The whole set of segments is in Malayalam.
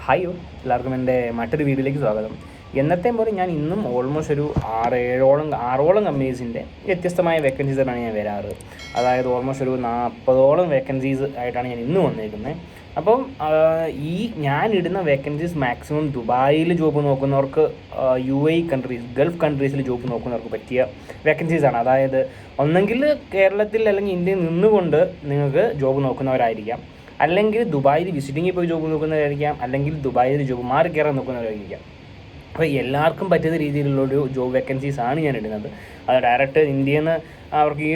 ഹായ് എല്ലാവർക്കും എൻ്റെ മറ്റൊരു വീഡിയോയിലേക്ക് സ്വാഗതം. എന്നത്തെയും പോലെ ഞാൻ ഇന്നും ഓൾമോസ്റ്റ് ഒരു ആറോളം കമ്പനീസിൻ്റെ വ്യത്യസ്തമായ വേക്കൻസീസാണ് ഞാൻ വരാറ്. അതായത് ഓൾമോസ്റ്റ് ഒരു 40ഓളം വേക്കൻസീസ് ആയിട്ടാണ് ഞാൻ ഇന്ന് വന്നിരിക്കുന്നത്. അപ്പം ഞാനിടുന്ന വേക്കൻസീസ് മാക്സിമം ദുബായിൽ ജോബ് നോക്കുന്നവർക്ക്, UAE കൺട്രീസ്, ഗൾഫ് കൺട്രീസിൽ ജോബ് നോക്കുന്നവർക്ക് പറ്റിയ വേക്കൻസീസാണ്. അതായത് ഒന്നെങ്കിൽ കേരളത്തിൽ അല്ലെങ്കിൽ ഇന്ത്യയിൽ നിന്നുകൊണ്ട് നിങ്ങൾക്ക് ജോബ് നോക്കുന്നവരായിരിക്കാം, അല്ലെങ്കിൽ ദുബായിൽ വിസിറ്റിങ്ങിൽ പോയി ജോബ് നോക്കുന്നവരായിരിക്കാം, അല്ലെങ്കിൽ ദുബായിൽ ജോബ് മാറി കയറാൻ നോക്കുന്നവരായിരിക്കാം. അപ്പോൾ എല്ലാവർക്കും പറ്റുന്ന രീതിയിലുള്ളൊരു ജോബ് വേക്കൻസീസാണ് ഞാൻ ഇടുന്നത്. അത് ഡയറക്റ്റ് ഇന്ത്യയിൽ നിന്ന് അവർക്ക് ഈ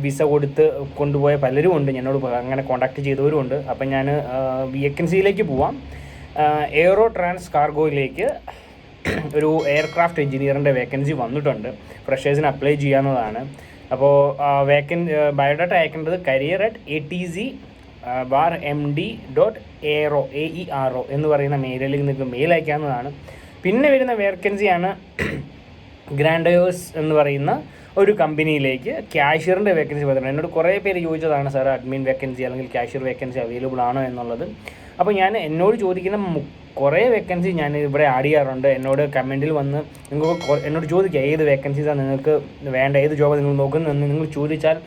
വിസ കൊടുത്ത് കൊണ്ടുപോയ പലരും ഉണ്ട്, എന്നോട് അങ്ങനെ കോൺടാക്ട് ചെയ്തവരും ഉണ്ട്. അപ്പം ഞാൻ വേക്കൻസിയിലേക്ക് പോവാം. എയ്റോ ട്രാൻസ് കാർഗോയിലേക്ക് ഒരു എയർക്രാഫ്റ്റ് എഞ്ചിനീയറിൻ്റെ വേക്കൻസി വന്നിട്ടുണ്ട്. ഫ്രഷേഴ്സിന് അപ്ലൈ ചെയ്യാവുന്നതാണ്. അപ്പോൾ ബയോഡാറ്റ അയക്കേണ്ടത് career@atz-md.aero എന്ന് പറയുന്ന മെയിലിലേക്ക് നിങ്ങൾക്ക് മെയിൽ അയക്കാവുന്നതാണ്. പിന്നെ വരുന്ന വേക്കൻസിയാണ് ഗ്രാൻഡയോസ് എന്ന് പറയുന്ന ഒരു കമ്പനിയിലേക്ക് ക്യാഷ്യറിൻ്റെ വേക്കൻസി വന്നിട്ടുണ്ട്. എന്നോട് കുറേ പേര് ചോദിച്ചതാണ്, സാർ അഡ്മിൻ വേക്കൻസി അല്ലെങ്കിൽ ക്യാഷ്യർ വേക്കൻസി അവൈലബിൾ ആണോ എന്നുള്ളത്. അപ്പോൾ എന്നോട് ചോദിക്കുന്ന കുറേ വേക്കൻസി ഞാൻ ഇവിടെ ആഡ് ചെയ്യാറുണ്ട്. എന്നോട് കമൻറ്റിൽ വന്ന് നിങ്ങൾക്ക് എന്നോട് ചോദിക്കുക ഏത് വേക്കൻസീസാണ് നിങ്ങൾക്ക് വേണ്ട, ഏത് ജോബ് നിങ്ങൾ നോക്കുന്നതെന്ന് നിങ്ങൾ ചോദിച്ചാൽ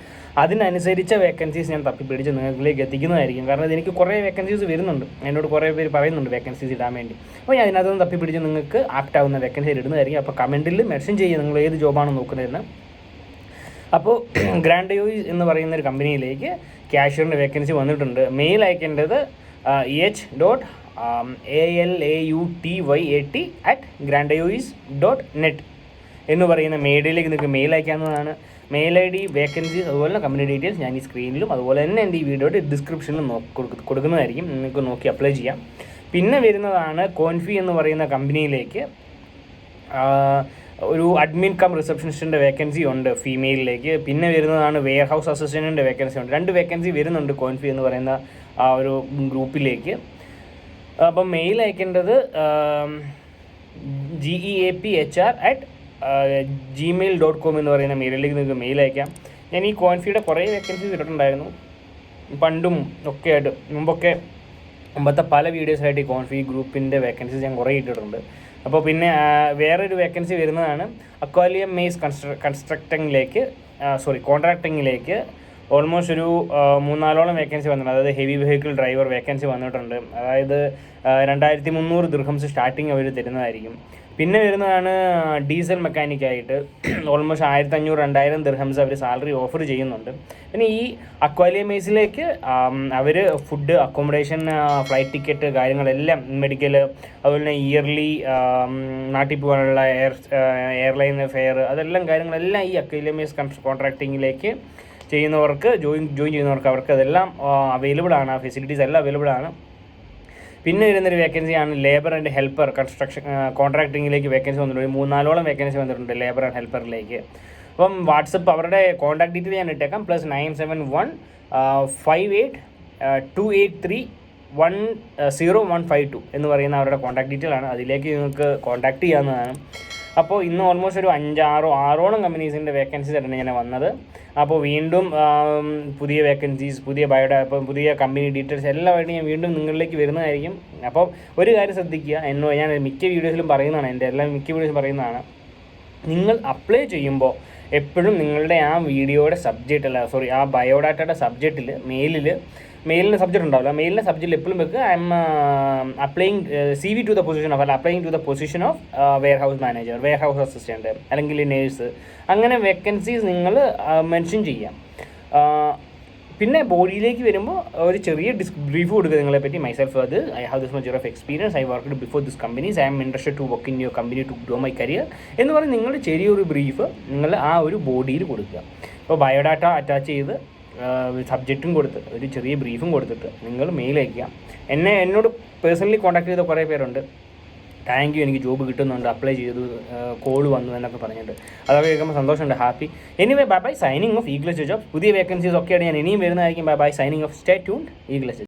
അതിനനുസരിച്ച വേക്കൻസീസ് ഞാൻ തപ്പിപ്പിടിച്ച് നിങ്ങളിലേക്ക് എത്തിക്കുന്നതായിരിക്കും. കാരണം എനിക്ക് കുറേ വേക്കൻസീസ് വരുന്നുണ്ട്, എന്നോട് കുറേ പേര് പറയുന്നുണ്ട് വേക്കൻസീസ് ഇടാൻ വേണ്ടി. അപ്പോൾ ഞാൻ അതിനകത്തുനിന്ന് തപ്പിപ്പിടിച്ച് നിങ്ങൾക്ക് ആപ്റ്റ് ആവുന്ന വേക്കൻസി ഇടുന്നതായിരിക്കും. അപ്പോൾ കമൻറ്റിൽ മെൻഷൻ ചെയ്യുക നിങ്ങൾ ഏത് ജോബാണ് നോക്കുന്നതെന്ന്. അപ്പോൾ ഗ്രാൻഡയോസ് എന്ന് പറയുന്ന ഒരു കമ്പനിയിലേക്ക് ക്യാഷ്യറിൻ്റെ വേക്കൻസി വന്നിട്ടുണ്ട്. മെയിൽ അയക്കേണ്ടത് h.alautyat@grandayois.net എന്ന് പറയുന്ന മെയിലിലേക്ക് നിങ്ങൾക്ക് മെയിൽ അയക്കാവുന്നതാണ്. മെയിൽ ID, വേക്കൻസീസ്, അതുപോലെ തന്നെ കമ്പനി ഡീറ്റെയിൽസ് ഞാൻ ഈ സ്ക്രീനിലും അതുപോലെ തന്നെ എൻ്റെ ഈ വീഡിയോയുടെ ഡിസ്ക്രിപ്ഷനിലും കൊടുക്കുന്നതായിരിക്കും. നിങ്ങൾക്ക് നോക്കി അപ്ലൈ ചെയ്യാം. പിന്നെ വരുന്നതാണ് കോൺഫി എന്ന് പറയുന്ന കമ്പനിയിലേക്ക് ഒരു അഡ്മിൻ കം റിസപ്ഷനിസ്റ്റിൻ്റെ വേക്കൻസി ഉണ്ട് ഫീമെയിലിലേക്ക്. പിന്നെ വരുന്നതാണ് വെയർ ഹൗസ് അസിസ്റ്റൻറ്റിൻ്റെ വേക്കൻസി ഉണ്ട്. 2 വേക്കൻസി വരുന്നുണ്ട് കോൺഫി എന്ന് പറയുന്ന ആ ഒരു ഗ്രൂപ്പിലേക്ക്. അപ്പം മെയിൽ അയക്കേണ്ടത് geaphr@gmail.com എന്ന് പറയുന്ന മെയിലിലേക്ക് നിങ്ങൾക്ക് മെയിൽ അയക്കാം. ഞാൻ ഈ കോൺഫിയുടെ കുറേ വേക്കൻസീസ് ഇട്ടിട്ടുണ്ടായിരുന്നു പണ്ടും ഒക്കെ ആയിട്ട്. മുമ്പത്തെ പല വീഡിയോസായിട്ട് ഈ കോൺഫി ഗ്രൂപ്പിൻ്റെ വേക്കൻസീസ് ഞാൻ കുറേ ഇട്ടിട്ടുണ്ട്. അപ്പോൾ പിന്നെ വേറൊരു വേക്കൻസി വരുന്നതാണ് അക്വാലിയം മെയ്സ് കോൺട്രാക്ടിങ്ങിലേക്ക് ഓൾമോസ്റ്റ് ഒരു 3-4ഓളം വേക്കൻസി വന്നിട്ടുണ്ട്. അതായത് ഹെവി വെഹിക്കിൾ ഡ്രൈവർ വേക്കൻസി വന്നിട്ടുണ്ട്. അതായത് 2300 ദിർഹംസ് സ്റ്റാർട്ടിങ് അവർ തരുന്നതായിരിക്കും. പിന്നെ വരുന്നതാണ് ഡീസൽ മെക്കാനിക്കായിട്ട് ഓൾമോസ്റ്റ് 1500-2000 ദിർഹംസ് അവർ സാലറി ഓഫർ ചെയ്യുന്നുണ്ട്. പിന്നെ ഈ അക്വാലിയമേസിലേക്ക് അവർ ഫുഡ്, അക്കോമഡേഷൻ, ഫ്ലൈറ്റ് ടിക്കറ്റ് കാര്യങ്ങളെല്ലാം, മെഡിക്കൽ, അതുപോലെ തന്നെ ഇയർലി നാട്ടിൽ പോകാനുള്ള എയർലൈൻ ഫെയർ, അതെല്ലാം കാര്യങ്ങളെല്ലാം ഈ അക്വാലിയമേസ് കോൺട്രാക്ടിങ്ങിലേക്ക് ചെയ്യുന്നവർക്ക് ജോയിൻ ചെയ്യുന്നവർക്ക് അവർക്ക് അതെല്ലാം അവൈലബിൾ ആണ്. ആ ഫെസിലിറ്റീസ് എല്ലാം അവൈലബിൾ ആണ്. പിന്നെ വരുന്നൊരു വേക്കൻസിയാണ് ലേബർ ആൻഡ് ഹെൽപ്പർ കൺസ്ട്രക്ഷൻ കോൺട്രാക്ടിങ്ങിലേക്ക് വേക്കൻസി വന്നിട്ടുണ്ട്. 3-4ഓളം വേക്കൻസി വന്നിട്ടുണ്ട് ലേബർ ആൻഡ് ഹെൽപ്പറിലേക്ക്. അപ്പം വാട്സപ്പ് അവരുടെ കോൺടാക്ട് ഡീറ്റെയിൽ ഞാൻ ഇട്ടേക്കാം. +9715828310152 എന്ന് പറയുന്ന അവരുടെ കോൺടാക്ട് ഡീറ്റെയിൽ ആണ്. അതിലേക്ക് നിങ്ങൾക്ക് കോൺടാക്ട് ചെയ്യാവുന്നതാണ്. അപ്പോൾ ഇന്ന് ഓൾമോസ്റ്റ് ഒരു 5-6ഓളം കമ്പനീസിൻ്റെ വേക്കൻസീസ് ആയിട്ടാണ് ഞാൻ വന്നത്. അപ്പോൾ വീണ്ടും പുതിയ വേക്കൻസീസ്, പുതിയ കമ്പനി ഡീറ്റെയിൽസ് എല്ലാമായിട്ട് ഞാൻ വീണ്ടും നിങ്ങളിലേക്ക് വരുന്നതായിരിക്കും. അപ്പോൾ ഒരു കാര്യം ശ്രദ്ധിക്കുക, ഞാൻ മിക്ക വീഡിയോസിലും പറയുന്നതാണ്, മിക്ക വീഡിയോസിലും പറയുന്നതാണ്, നിങ്ങൾ അപ്ലൈ ചെയ്യുമ്പോൾ എപ്പോഴും നിങ്ങളുടെ ആ വീഡിയോയുടെ ആ ബയോഡാറ്റയുടെ സബ്ജക്റ്റിൽ മെയിലിന് സബ്ജക്റ്റ് ഉണ്ടാവില്ല. മെയിലിൻ്റെ സബ്ജക്റ്റിൽ എപ്പോഴും വെക്കുക applying CV to the position of applying to the position of warehouse manager, warehouse assistant, അല്ലെങ്കിൽ നേഴ്സ്, അങ്ങനെ വേക്കൻസീസ് നിങ്ങൾ മെൻഷൻ ചെയ്യാം. പിന്നെ ബോഡിയിലേക്ക് വരുമ്പോൾ ഒരു ചെറിയ ബ്രീഫ് കൊടുക്കുക നിങ്ങളെപ്പറ്റി. Myself, I have this much of experience, I worked before this companies, I am interested to work in your company to grow my career എന്ന് പറഞ്ഞ് നിങ്ങൾ ചെറിയൊരു ബ്രീഫ് നിങ്ങൾ ആ ഒരു ബോഡിയിൽ കൊടുക്കുക. ഇപ്പോൾ ബയോഡാറ്റ അറ്റാച്ച് ചെയ്ത് സബ്ജക്റ്റും കൊടുത്ത് ഒരു ചെറിയ ബ്രീഫും കൊടുത്തിട്ട് നിങ്ങൾ മെയിൽ അയക്കുക. എന്നോട് പേഴ്സണലി കോൺടാക്ട് ചെയ്ത കുറേ പേരുണ്ട്, താങ്ക് യു, എനിക്ക് ജോബ് കിട്ടുന്നുണ്ട്, അപ്ലൈ ചെയ്തു, കോൾ വന്നു എന്നൊക്കെ പറഞ്ഞിട്ട്. അതൊക്കെ കേൾക്കുമ്പോൾ സന്തോഷമുണ്ട്, happy. Anyway, bye signing off Eagles job. പുതിയ വേക്കൻസീസ് ഒക്കെയാണ് ഞാൻ ഇനിയും വരുന്നതായിരിക്കും. Bye signing off. Stay tuned. ഈഗ്ലസ്.